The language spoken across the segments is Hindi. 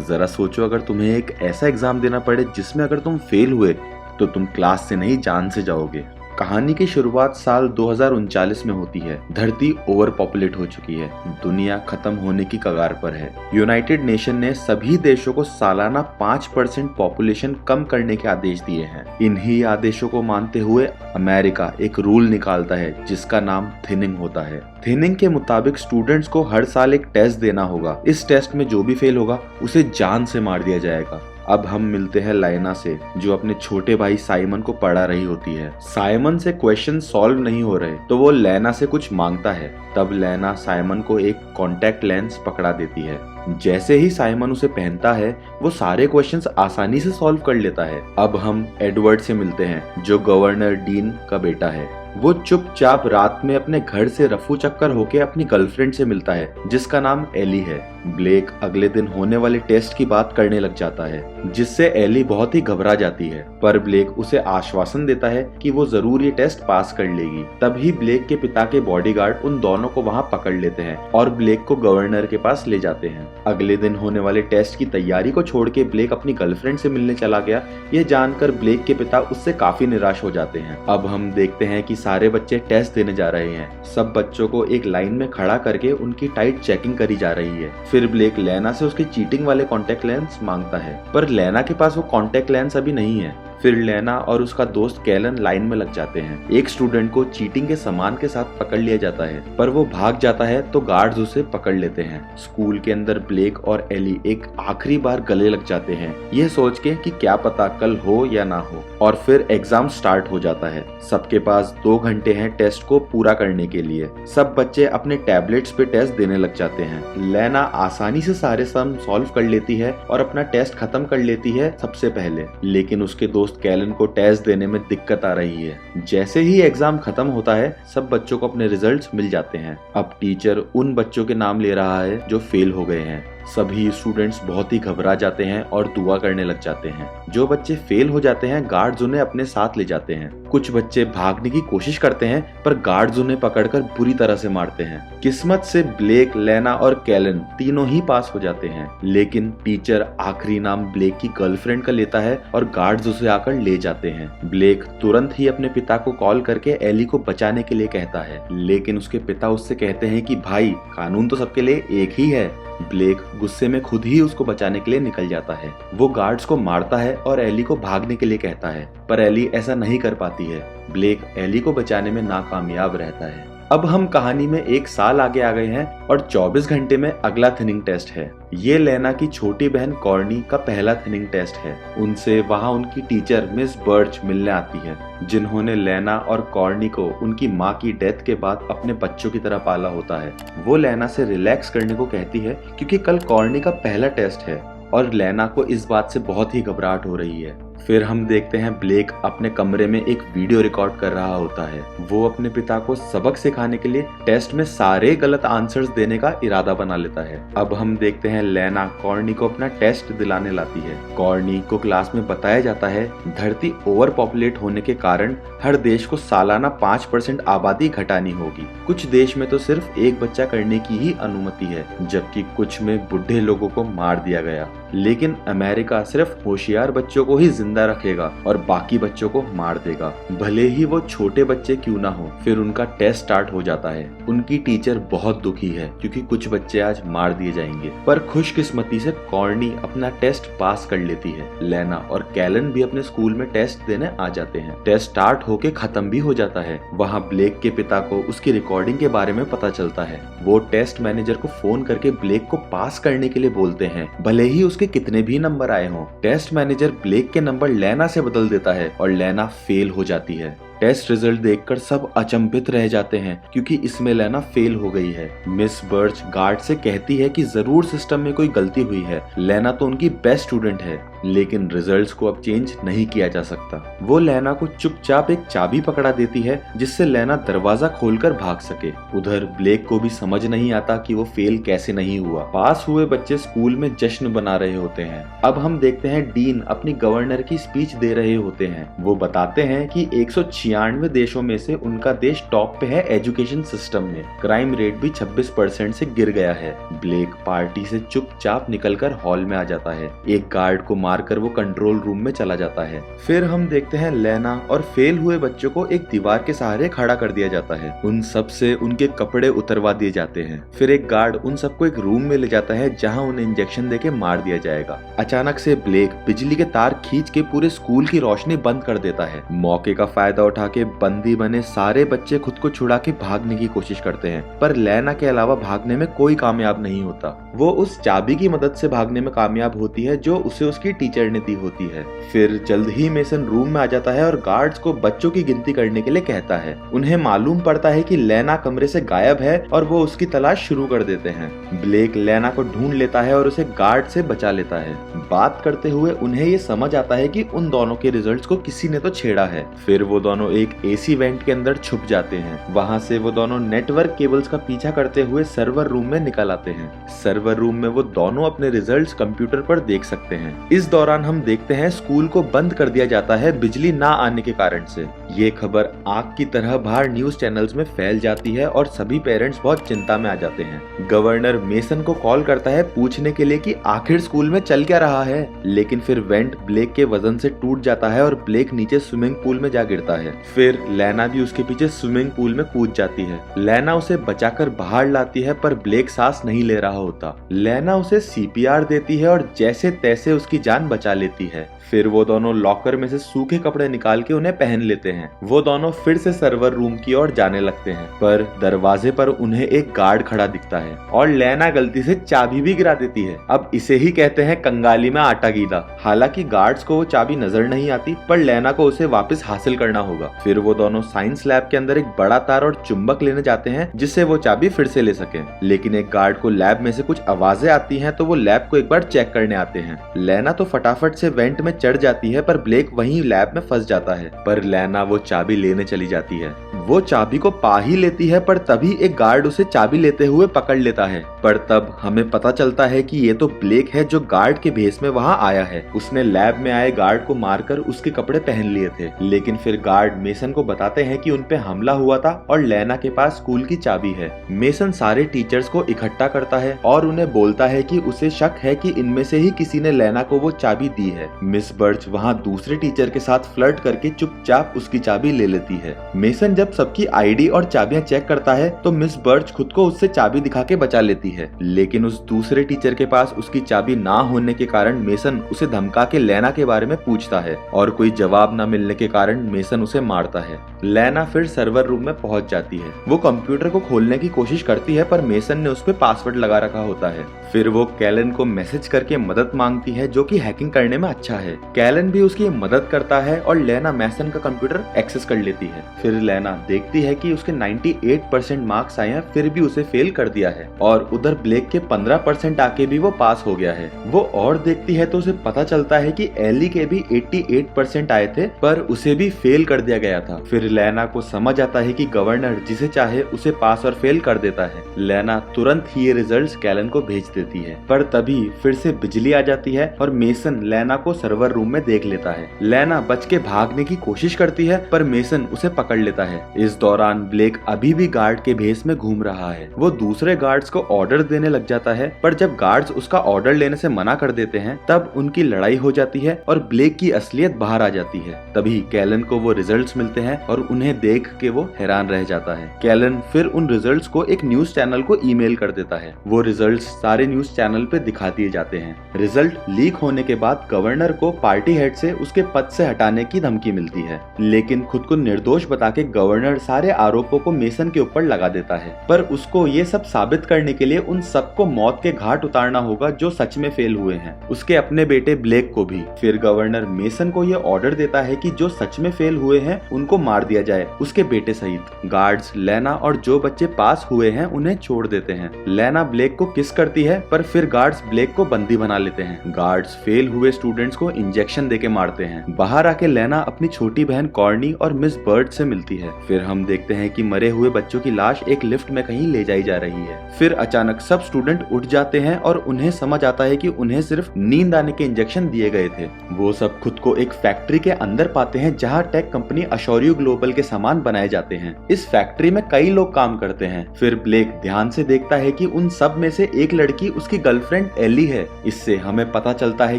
जरा सोचो, अगर तुम्हें एक ऐसा एग्जाम देना पड़े जिसमें अगर तुम फेल हुए तो तुम क्लास से नहीं जान से जाओगे। कहानी की शुरुआत साल 2039 में होती है। धरती ओवर पॉपुलेट हो चुकी है, दुनिया खत्म होने की कगार पर है। यूनाइटेड नेशन ने सभी देशों को सालाना 5% पॉपुलेशन कम करने के आदेश दिए हैं। इन्हीं आदेशों को मानते हुए अमेरिका एक रूल निकालता है जिसका नाम थिनिंग होता है। थिनिंग के मुताबिक स्टूडेंट्स को हर साल एक टेस्ट देना होगा। इस टेस्ट में जो भी फेल होगा उसे जान से मार दिया जाएगा। अब हम मिलते हैं लाइना से, जो अपने छोटे भाई साइमन को पढ़ा रही होती है। साइमन से क्वेश्चन सॉल्व नहीं हो रहे तो वो लेना से कुछ मांगता है। तब लेना साइमन को एक कॉन्टैक्ट लेंस पकड़ा देती है। जैसे ही साइमन उसे पहनता है वो सारे क्वेश्चंस आसानी से सॉल्व कर लेता है। अब हम एडवर्ड से मिलते हैं, जो गवर्नर डीन का बेटा है। वो चुपचाप रात में अपने घर से रफू चक्कर होके अपनी गर्लफ्रेंड से मिलता है जिसका नाम एली है। ब्लेक अगले दिन होने वाले टेस्ट की बात करने लग जाता है जिससे एली बहुत ही घबरा जाती है, पर ब्लेक उसे आश्वासन देता है कि वो जरूर ये टेस्ट पास कर लेगी। तभी ब्लेक के पिता के बॉडीगार्ड उन दोनों को वहाँ पकड़ लेते हैं और ब्लेक को गवर्नर के पास ले जाते हैं। अगले दिन होने वाले टेस्ट की तैयारी को छोड़ के ब्लेक अपनी गर्लफ्रेंड से मिलने चला गया। यह जानकर ब्लेक के पिता उससे काफी निराश हो जाते हैं। अब हम देखते हैं कि सारे बच्चे टेस्ट देने जा रहे हैं। सब बच्चों को एक लाइन में खड़ा करके उनकी टाइट चेकिंग करी जा रही है। फिर ब्लेक लेना से उसके चीटिंग वाले कॉन्टेक्ट लेंस मांगता है, पर लेना के पास वो कॉन्टेक्ट लेंस अभी नहीं है। फिर लेना और उसका दोस्त कैलन लाइन में लग जाते हैं। एक स्टूडेंट को चीटिंग के सामान के साथ पकड़ लिया जाता है, पर वो भाग जाता है तो गार्ड्स उसे पकड़ लेते हैं। स्कूल के अंदर ब्लेक और एली एक आखिरी बार गले लग जाते हैं, ये सोच के कि क्या पता कल हो या ना हो। और फिर एग्जाम स्टार्ट हो जाता है। सबके पास 2 घंटे हैं टेस्ट को पूरा करने के लिए। सब बच्चे अपने टैबलेट्स पे टेस्ट देने लग जाते हैं। लेना आसानी से सारे सम सॉल्व कर लेती है और अपना टेस्ट खत्म कर लेती है सबसे पहले, लेकिन उसके दोस्त कैलन को टेस्ट देने में दिक्कत आ रही है। जैसे ही एग्जाम खत्म होता है सब बच्चों को अपने रिजल्ट्स मिल जाते हैं। अब टीचर उन बच्चों के नाम ले रहा है जो फेल हो गए हैं। सभी स्टूडेंट्स बहुत ही घबरा जाते हैं और दुआ करने लग जाते हैं। जो बच्चे फेल हो जाते हैं गार्ड्स उन्हें अपने साथ ले जाते हैं। कुछ बच्चे भागने की कोशिश करते हैं पर गार्ड्स उन्हें पकड़कर बुरी तरह से मारते हैं। किस्मत से ब्लेक, लेना और कैलन तीनों ही पास हो जाते हैं, लेकिन टीचर आखिरी नाम ब्लेक की गर्लफ्रेंड का लेता है और गार्ड्स उसे आकर ले जाते हैं। ब्लेक तुरंत ही अपने पिता को कॉल करके एली को बचाने के लिए कहता है, लेकिन उसके पिता उससे कहते हैं कि भाई, कानून तो सबके लिए एक ही है। ब्लेक गुस्से में खुद ही उसको बचाने के लिए निकल जाता है। वो गार्ड्स को मारता है और एली को भागने के लिए कहता है, पर एली ऐसा नहीं कर पाती है। ब्लेक एली को बचाने में नाकामयाब रहता है। अब हम कहानी में 1 साल आगे आ गए हैं और 24 घंटे में अगला थिनिंग टेस्ट है। ये लेना की छोटी बहन कॉर्नी का पहला थिनिंग टेस्ट है। उनसे वहाँ उनकी टीचर मिस बर्च मिलने आती है, जिन्होंने लेना और कॉर्नी को उनकी माँ की डेथ के बाद अपने बच्चों की तरह पाला होता है। वो लेना से रिलैक्स करने को कहती है क्योंकि कल कॉर्नी का पहला टेस्ट है और लेना को इस बात से बहुत ही घबराहट हो रही है। फिर हम देखते हैं ब्लेक अपने कमरे में एक वीडियो रिकॉर्ड कर रहा होता है। वो अपने पिता को सबक सिखाने के लिए टेस्ट में सारे गलत आंसर्स देने का इरादा बना लेता है। अब हम देखते हैं लेना कॉर्नी को अपना टेस्ट दिलाने लाती है। कॉर्नी को क्लास में बताया जाता है धरती ओवर पॉपुलेट होने के कारण हर देश को सालाना 5% आबादी घटानी होगी। कुछ देश में तो सिर्फ एक बच्चा करने की ही अनुमति है, जबकि कुछ में बुढ़े लोगों को मार दिया गया। लेकिन अमेरिका सिर्फ होशियार बच्चों को ही जिंदा रखेगा और बाकी बच्चों को मार देगा, भले ही वो छोटे बच्चे क्यों ना हो। फिर उनका टेस्ट स्टार्ट हो जाता है। उनकी टीचर बहुत दुखी है क्योंकि कुछ बच्चे आज मार दिए जाएंगे, पर खुशकिस्मती से कॉर्नी अपना टेस्ट पास कर लेती है। लेना और कैलन भी अपने स्कूल में टेस्ट देने आ जाते हैं। टेस्ट स्टार्ट होके खत्म भी हो जाता है। वहाँ ब्लेक के पिता को उसकी रिकॉर्डिंग के बारे में पता चलता है। वो टेस्ट मैनेजर को फोन करके ब्लेक को पास करने के लिए बोलते हैं, भले ही उसके कितने भी नंबर आए हों। टेस्ट मैनेजर ब्लेक के नंबर लेना से बदल देता है और लेना फेल हो जाती है। टेस्ट रिजल्ट देखकर सब अचंभित रह जाते हैं क्योंकि इसमें लेना फेल हो गई है। मिस बर्च गार्ड से कहती है कि जरूर सिस्टम में कोई गलती हुई है, लेना तो उनकी बेस्ट स्टूडेंट है। लेकिन रिजल्ट्स को अब चेंज नहीं किया जा सकता। वो लेना को चुपचाप एक चाबी पकड़ा देती है जिससे लेना दरवाजा खोलकर भाग सके। उधर ब्लेक को भी समझ नहीं आता कि वो फेल कैसे नहीं हुआ। पास हुए बच्चे स्कूल में जश्न बना रहे होते हैं। अब हम देखते हैं डीन अपनी गवर्नर की स्पीच दे रहे होते हैं। वो बताते हैं कि 196 देशों में से उनका देश टॉप पे है एजुकेशन सिस्टम में। क्राइम रेट भी 26% से गिर गया है। ब्लेक पार्टी से चुपचाप निकलकर हॉल में आ जाता है। एक गार्ड को मारकर वो कंट्रोल रूम में चला जाता है। फिर हम देखते हैं लेना और फेल हुए बच्चों को एक दीवार के सहारे खड़ा कर दिया जाता है। उन सब से उनके कपड़े उतरवा दिए जाते हैं। फिर एक गार्ड उन सबको एक रूम में ले जाता है जहां उन्हें इंजेक्शन देके मार दिया जाएगा। अचानक से ब्लेक बिजली के तार खींच के पूरे स्कूल की रोशनी बंद कर देता है। मौके का फायदा उठा के बंदी बने सारे बच्चे खुद को छुड़ा के भागने की कोशिश करते हैं, पर लेना के अलावा भागने में कोई कामयाब नहीं होता। वो उस चाबी की मदद से भागने में कामयाब होती है जो उसे उसकी टीचर ने दी होती है। फिर जल्द ही मेसन रूम में आ जाता है और गार्ड्स को बच्चों की गिनती करने के लिए कहता है। उन्हें मालूम पड़ता है कि लेना कमरे से गायब है और वो उसकी तलाश शुरू कर देते हैं। ब्लेक लेना को ढूंढ लेता है और उसे गार्ड से बचा लेता है। बात करते हुए उन्हें ये समझ आता है कि उन दोनों के रिजल्ट्स को किसी ने तो छेड़ा है। फिर वो दोनों एक एसी वेंट के अंदर छुप जाते हैं। वहां से वो दोनों नेटवर्क केबल्स का पीछा करते हुए सर्वर रूम में निकल आते हैं। सर्वर रूम में वो दोनों अपने रिजल्ट्स कंप्यूटर पर देख सकते हैं। इस दौरान हम देखते हैं स्कूल को बंद कर दिया जाता है बिजली ना आने के कारण से। ये खबर आग की तरह बाहर न्यूज चैनल्स में फैल जाती है और सभी पेरेंट्स बहुत चिंता में आ जाते हैं। गवर्नर मेसन को कॉल करता है पूछने के लिए कि आखिर स्कूल में चल क्या रहा है, लेकिन फिर वेंट ब्लेक के वजन से टूट जाता है और ब्लेक नीचे स्विमिंग पूल में जा गिरता है। फिर लेना भी उसके पीछे स्विमिंग पूल में कूद जाती है। लेना उसे बचाकर बाहर लाती है पर ब्लेक सांस नहीं ले रहा होता। लेना उसे सीपीआर देती है और जैसे तैसे उसकी जान बचा लेती है। फिर वो दोनों लॉकर में से सूखे कपड़े निकाल के उन्हें पहन लेते हैं। वो दोनों फिर से सर्वर रूम की ओर जाने लगते हैं, पर दरवाजे पर उन्हें एक गार्ड खड़ा दिखता है और लेना गलती से चाबी भी गिरा देती है। अब इसे ही कहते हैं कंगाली में आटा गीला। हालांकि गार्ड्स को वो चाबी नजर नहीं आती, पर लेना को उसे वापस हासिल करना होगा। फिर वो दोनों साइंस लैब के अंदर एक बड़ा तार और चुंबक लेने जाते हैं जिससे वो चाबी फिर से ले सके। लेकिन एक गार्ड को लैब में से कुछ आवाजें आती हैं, तो वो लैब को एक बार चेक करने आते हैं। लेना तो फटाफट से वेंट में चढ़ जाती है, पर ब्लेक वहीं लैब में फंस जाता है। पर लेना वो चाबी लेने चली जाती है। वो चाबी को पा ही लेती है, पर तभी एक गार्ड उसे चाबी लेते हुए पकड़ लेता है। पर तब हमें पता चलता है कि ये तो ब्लेक है जो गार्ड के भेस में वहाँ आया है। उसने लैब में आए गार्ड को मारकर उसके कपड़े पहन लिए थे। लेकिन फिर गार्ड मेसन को बताते हैं कि उनपे हमला हुआ था और लेना के पास स्कूल की चाबी है। मेसन सारे टीचर्स को इकट्ठा करता है और उन्हें बोलता है कि उसे शक है कि इनमें से ही किसी ने लेना को वो चाबी दी है। मिस बर्च वहाँ दूसरे टीचर के साथ फ्लर्ट करके चुपचाप उसकी चाबी ले लेती है। मेसन जब सबकी आईडी और चाबियां चेक करता है तो मिस बर्च खुद को उससे चाबी दिखा के बचा लेती है। लेकिन उस दूसरे टीचर के पास उसकी चाबी ना होने के कारण मेसन उसे धमका के लेना के बारे में पूछता है और कोई जवाब न मिलने के कारण मेसन उसे मारता है। लेना फिर सर्वर रूम में पहुंच जाती है। वो कंप्यूटर को खोलने की कोशिश करती है, पर मेसन ने उस पर पासवर्ड लगा रखा होता है। फिर वो कैलन को मैसेज करके मदद मांगती है जो कि हैकिंग करने में अच्छा है। कैलन भी उसकी मदद करता है और लेना मेसन का कंप्यूटर एक्सेस कर लेती है। फिर लेना देखती है कि उसके 98% मार्क्स आए हैं, फिर भी उसे फेल कर दिया है और उधर ब्लेक के 15% आके भी वो पास हो गया है। वो और देखती है तो उसे पता चलता है कि एली के भी 88% आए थे, पर उसे भी फेल कर दिया गया था। फिर लेना को समझ आता है कि गवर्नर जिसे चाहे उसे पास और फेल कर देता है। लेना तुरंत ही ये रिजल्ट्स कैलन को भेज देती है, पर तभी फिर से बिजली आ जाती है और मेसन लेना को सर्वर रूम में देख लेता है। लेना बच के भागने की कोशिश करती है, पर मेसन उसे पकड़ लेता है। इस दौरान ब्लेक अभी भी गार्ड के भेस में घूम रहा है। वो दूसरे गार्ड्स को ऑर्डर देने लग जाता है, पर जब गार्ड्स उसका ऑर्डर लेने से मना कर देते हैं तब उनकी लड़ाई हो जाती है और ब्लेक की असलियत बाहर आ जाती है। तभी कैलन को वो रिजल्ट्स मिलते हैं और उन्हें देख के वो हैरान रह जाता है। कैलन फिर उन रिजल्ट्स को एक न्यूज चैनल को ईमेल कर देता है। वो रिजल्ट्स सारे न्यूज चैनल पे दिखा दिए जाते हैं। रिजल्ट लीक होने के बाद गवर्नर को पार्टी हेड से उसके पद से हटाने की धमकी मिलती है, लेकिन खुद को निर्दोष बता के गवर्नर सारे आरोपों को मेसन के ऊपर लगा देता है। पर उसको ये सब साबित करने के लिए उन सबको मौत के घाट उतारना होगा जो सच में फेल हुए हैं, उसके अपने बेटे ब्लेक को भी। फिर गवर्नर मेसन को ये ऑर्डर देता है कि जो सच में फेल हुए हैं उनको मार दिया जाए, उसके बेटे सहित। गार्ड्स लेना और जो बच्चे पास हुए हैं उन्हें छोड़ देते हैं। लेना ब्लेक को किस करती है, पर फिर गार्ड्स ब्लेक को बंदी बना लेते हैं। गार्ड्स फेल फेल हुए स्टूडेंट्स को इंजेक्शन देके मारते हैं। बाहर आके लेना अपनी छोटी बहन कॉर्नी और मिस बर्ड से मिलती है। फिर हम देखते हैं कि मरे हुए बच्चों की लाश एक लिफ्ट में कहीं ले जाई जा रही है। फिर अचानक सब स्टूडेंट उठ जाते हैं और उन्हें समझ आता है कि उन्हें सिर्फ नींद आने के इंजेक्शन दिए गए थे। वो सब खुद को एक फैक्ट्री के अंदर पाते हैं जहाँ टेक कंपनी अशोरियो ग्लोबल के सामान बनाए जाते हैं। इस फैक्ट्री में कई लोग काम करते हैं। फिर ब्लेक ध्यान से देखता है कि उन सब में से एक लड़की उसकी गर्लफ्रेंड एली है। इससे हमें पता चलता है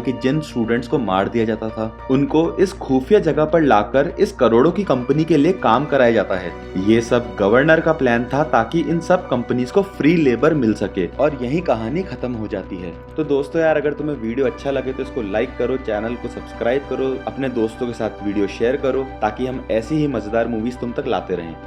कि जिन स्टूडेंट्स को मार दिया जाता था उनको इस खुफिया जगह पर लाकर इस करोड़ों की कंपनी के लिए काम कराया जाता है। ये सब गवर्नर का प्लान था ताकि इन सब कंपनीज को फ्री लेबर मिल सके और यही कहानी खत्म हो जाती है। तो दोस्तों यार, अगर तुम्हें वीडियो अच्छा लगे तो इसको लाइक करो, चैनल को सब्सक्राइब करो, अपने दोस्तों के साथ वीडियो शेयर करो ताकि हम ऐसी ही मजेदार मूवीज तुम तक लाते रहें।